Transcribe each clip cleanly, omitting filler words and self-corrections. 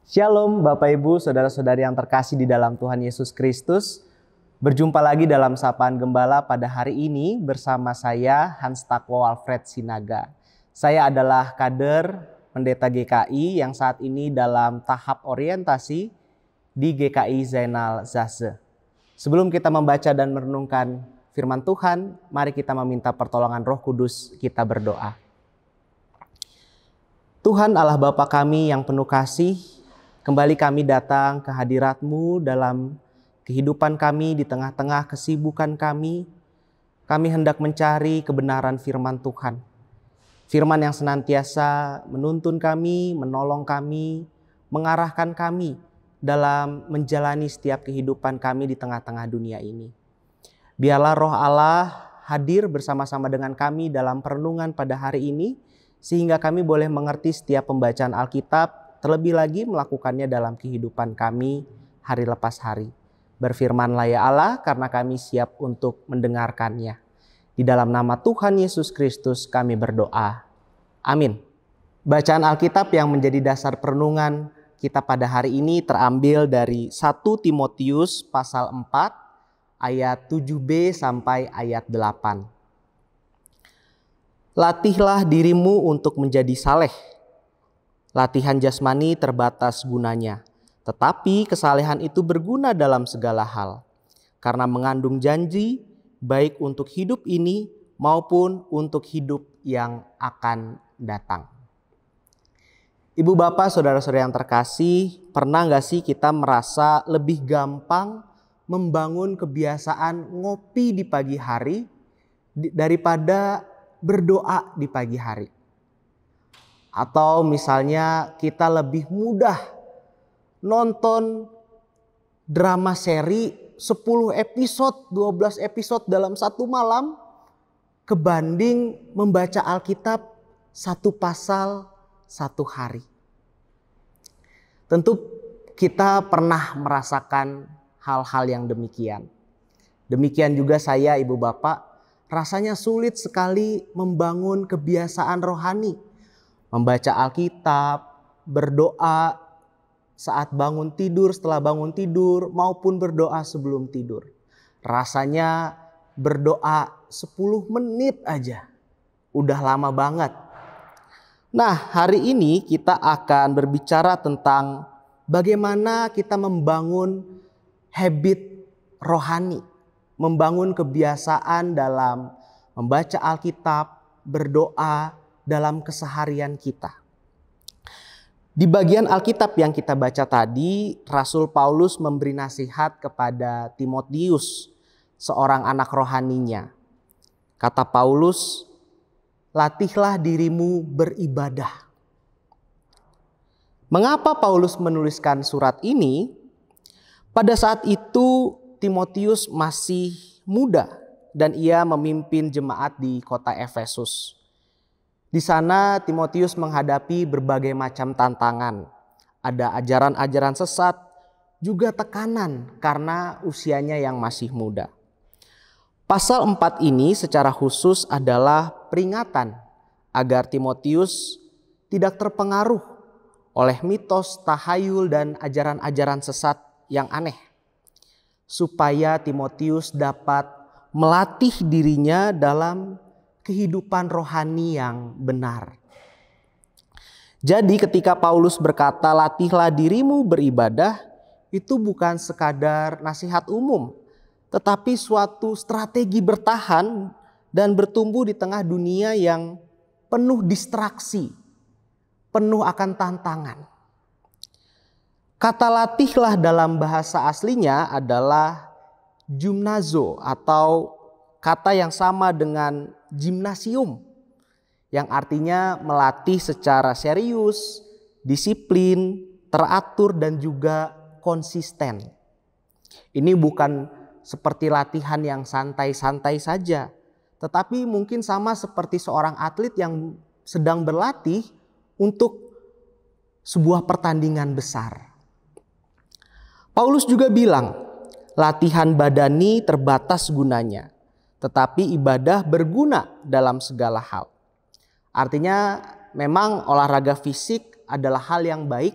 Shalom Bapak Ibu, Saudara-saudari yang terkasih di dalam Tuhan Yesus Kristus. Berjumpa lagi dalam Sapaan Gembala pada hari ini bersama saya Hans Takwo Alfred Sinaga. Saya adalah kader pendeta GKI yang saat ini dalam tahap orientasi di GKI Zainal Zaze. Sebelum kita membaca dan merenungkan firman Tuhan, mari kita meminta pertolongan Roh Kudus, kita berdoa. Tuhan Allah Bapa kami yang penuh kasih, kembali kami datang ke hadirat-Mu dalam kehidupan kami di tengah-tengah kesibukan kami. Kami hendak mencari kebenaran firman Tuhan. Firman yang senantiasa menuntun kami, menolong kami, mengarahkan kami dalam menjalani setiap kehidupan kami di tengah-tengah dunia ini. Biarlah Roh Allah hadir bersama-sama dengan kami dalam perenungan pada hari ini, sehingga kami boleh mengerti setiap pembacaan Alkitab, terlebih lagi melakukannya dalam kehidupan kami hari lepas hari. Berfirmanlah ya Allah, karena kami siap untuk mendengarkannya. Di dalam nama Tuhan Yesus Kristus kami berdoa. Amin. Bacaan Alkitab yang menjadi dasar perenungan kita pada hari ini terambil dari 1 Timotius pasal 4 ayat 7b sampai ayat 8. Latihlah dirimu untuk menjadi saleh. Latihan jasmani terbatas gunanya, tetapi kesalehan itu berguna dalam segala hal, karena mengandung janji baik untuk hidup ini maupun untuk hidup yang akan datang. Ibu bapak, saudara-saudara yang terkasih, pernah gak sih kita merasa lebih gampang membangun kebiasaan ngopi di pagi hari daripada berdoa di pagi hari? Atau misalnya kita lebih mudah nonton drama seri 10 episode, 12 episode dalam satu malam kebanding membaca Alkitab satu pasal satu hari. Tentu kita pernah merasakan hal-hal yang demikian. Demikian juga saya, ibu bapak, rasanya sulit sekali membangun kebiasaan rohani. Membaca Alkitab, berdoa saat bangun tidur, setelah bangun tidur, maupun berdoa sebelum tidur. Rasanya berdoa 10 menit aja, udah lama banget. Nah, hari ini kita akan berbicara tentang bagaimana kita membangun habit rohani, membangun kebiasaan dalam membaca Alkitab, berdoa dalam keseharian kita. Di bagian Alkitab yang kita baca tadi, Rasul Paulus memberi nasihat kepada Timotius, seorang anak rohaninya. Kata Paulus, latihlah dirimu beribadah. Mengapa Paulus menuliskan surat ini? Pada saat itu Timotius masih muda dan ia memimpin jemaat di kota Efesus. Di sana Timotius menghadapi berbagai macam tantangan. Ada ajaran-ajaran sesat, juga tekanan karena usianya yang masih muda. Pasal 4 ini secara khusus adalah peringatan agar Timotius tidak terpengaruh oleh mitos, tahayul, dan ajaran-ajaran sesat yang aneh. Supaya Timotius dapat melatih dirinya dalam kehidupan rohani yang benar. Jadi ketika Paulus berkata latihlah dirimu beribadah, itu bukan sekadar nasihat umum, tetapi suatu strategi bertahan dan bertumbuh di tengah dunia yang penuh distraksi, penuh akan tantangan. Kata latihlah dalam bahasa aslinya adalah gymnazo atau kata yang sama dengan gimnasium, yang artinya melatih secara serius, disiplin, teratur, dan juga konsisten. Ini bukan seperti latihan yang santai-santai saja, tetapi mungkin sama seperti seorang atlet yang sedang berlatih untuk sebuah pertandingan besar. Paulus juga bilang, latihan badani terbatas gunanya, tetapi ibadah berguna dalam segala hal. Artinya memang olahraga fisik adalah hal yang baik,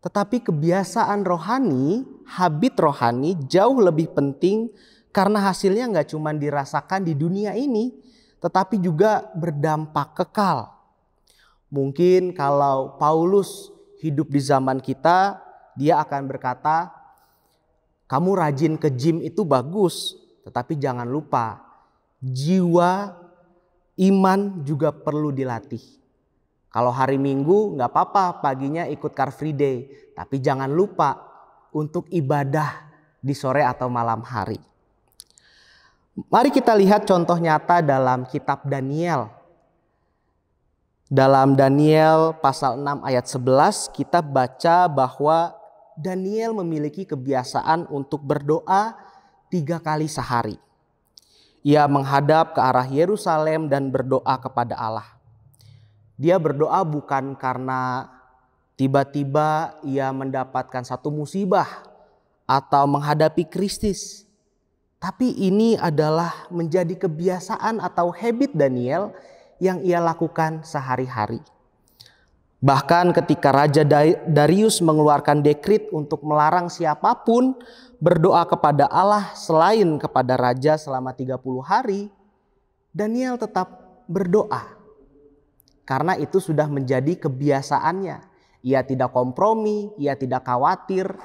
Tetapi kebiasaan rohani, habit rohani jauh lebih penting karena hasilnya nggak cuma dirasakan di dunia ini, tetapi juga berdampak kekal. Mungkin kalau Paulus hidup di zaman kita, dia akan berkata, kamu rajin ke gym itu bagus, tetapi jangan lupa jiwa iman juga perlu dilatih. Kalau hari Minggu nggak apa-apa paginya ikut Car Free Day, tapi jangan lupa untuk ibadah di sore atau malam hari. Mari kita lihat contoh nyata dalam kitab Daniel. Dalam Daniel pasal 6 ayat 11 kita baca bahwa Daniel memiliki kebiasaan untuk berdoa 3 kali sehari. Ia menghadap ke arah Yerusalem dan berdoa kepada Allah. Dia berdoa bukan karena tiba-tiba ia mendapatkan satu musibah atau menghadapi krisis. Tapi ini adalah menjadi kebiasaan atau habit Daniel yang ia lakukan sehari-hari. Bahkan ketika Raja Darius mengeluarkan dekrit untuk melarang siapapun berdoa kepada Allah selain kepada Raja selama 30 hari, Daniel tetap berdoa. Karena itu sudah menjadi kebiasaannya. Ia tidak kompromi, ia tidak khawatir,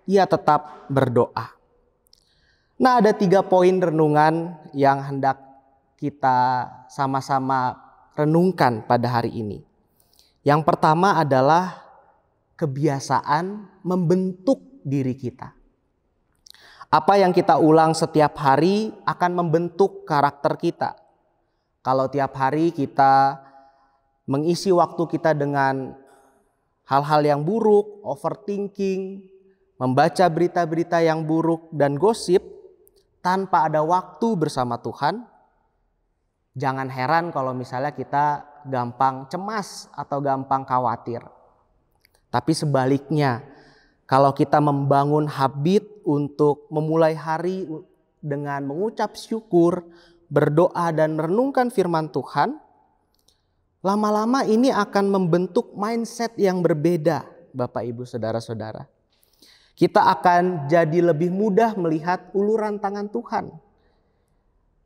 ia tetap berdoa. Nah, ada 3 poin renungan yang hendak kita sama-sama renungkan pada hari ini. Yang pertama adalah kebiasaan membentuk diri kita. Apa yang kita ulang setiap hari akan membentuk karakter kita. Kalau tiap hari kita mengisi waktu kita dengan hal-hal yang buruk, overthinking, membaca berita-berita yang buruk dan gosip, tanpa ada waktu bersama Tuhan, jangan heran kalau misalnya kita gampang cemas atau gampang khawatir. Tapi sebaliknya, kalau kita membangun habit untuk memulai hari dengan mengucap syukur, berdoa dan merenungkan firman Tuhan, lama-lama ini akan membentuk mindset yang berbeda, Bapak Ibu Saudara-saudara. Kita akan jadi lebih mudah melihat uluran tangan Tuhan.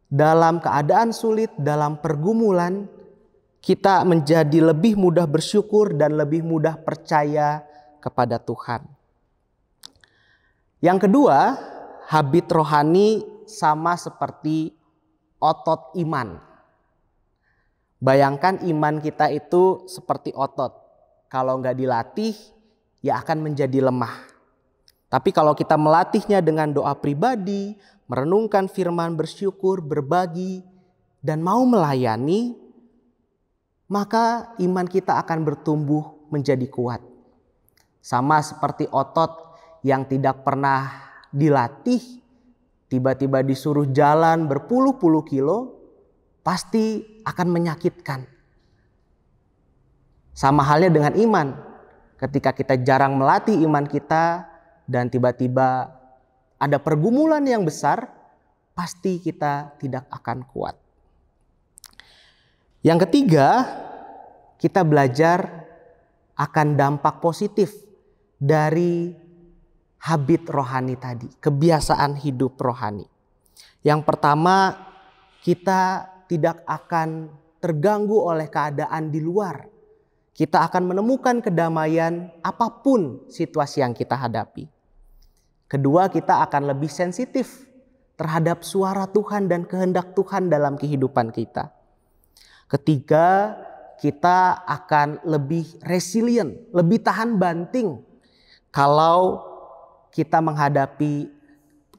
Dalam keadaan sulit, dalam pergumulan, kita menjadi lebih mudah bersyukur dan lebih mudah percaya kepada Tuhan. Yang kedua, habit rohani sama seperti otot iman. Bayangkan iman kita itu seperti otot. Kalau nggak dilatih, ya akan menjadi lemah. Tapi kalau kita melatihnya dengan doa pribadi, merenungkan firman, bersyukur, berbagi, dan mau melayani, maka iman kita akan bertumbuh menjadi kuat. Sama seperti otot yang tidak pernah dilatih, tiba-tiba disuruh jalan berpuluh-puluh kilo, pasti akan menyakitkan. Sama halnya dengan iman. Ketika kita jarang melatih iman kita, dan tiba-tiba ada pergumulan yang besar, pasti kita tidak akan kuat. Yang ketiga, kita belajar akan dampak positif dari habit rohani tadi, kebiasaan hidup rohani. Yang pertama, kita tidak akan terganggu oleh keadaan di luar. Kita akan menemukan kedamaian apapun situasi yang kita hadapi. Kedua, kita akan lebih sensitif terhadap suara Tuhan dan kehendak Tuhan dalam kehidupan kita. Ketiga, kita akan lebih resilient, lebih tahan banting kalau kita menghadapi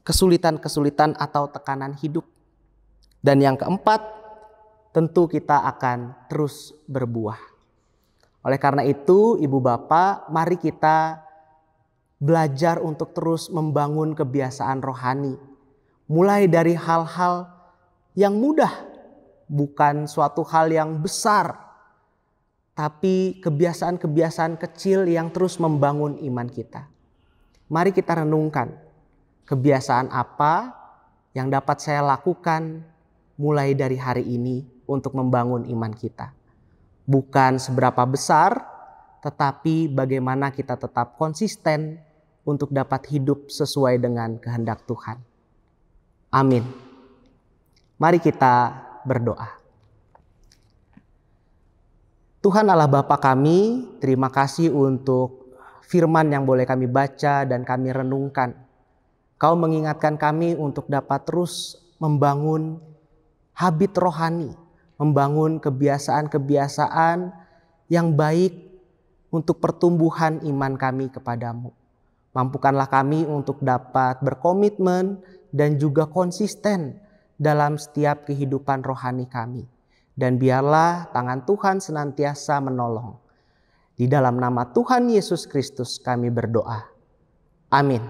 kesulitan-kesulitan atau tekanan hidup. Dan yang keempat, tentu kita akan terus berbuah. Oleh karena itu, Ibu Bapak, mari kita belajar untuk terus membangun kebiasaan rohani. Mulai dari hal-hal yang mudah, bukan suatu hal yang besar, tapi kebiasaan-kebiasaan kecil yang terus membangun iman kita. Mari kita renungkan, kebiasaan apa yang dapat saya lakukan mulai dari hari ini untuk membangun iman kita. Bukan seberapa besar, tetapi bagaimana kita tetap konsisten untuk dapat hidup sesuai dengan kehendak Tuhan. Amin. Mari kita berdoa. Tuhan Allah Bapa kami, terima kasih untuk firman yang boleh kami baca dan kami renungkan. Kau mengingatkan kami untuk dapat terus membangun habit rohani, membangun kebiasaan-kebiasaan yang baik untuk pertumbuhan iman kami kepadamu. Mampukanlah kami untuk dapat berkomitmen dan juga konsisten dalam setiap kehidupan rohani kami. Dan biarlah tangan Tuhan senantiasa menolong. Di dalam nama Tuhan Yesus Kristus kami berdoa. Amin.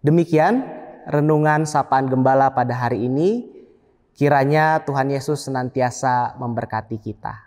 Demikian renungan Sapaan Gembala pada hari ini. Kiranya Tuhan Yesus senantiasa memberkati kita.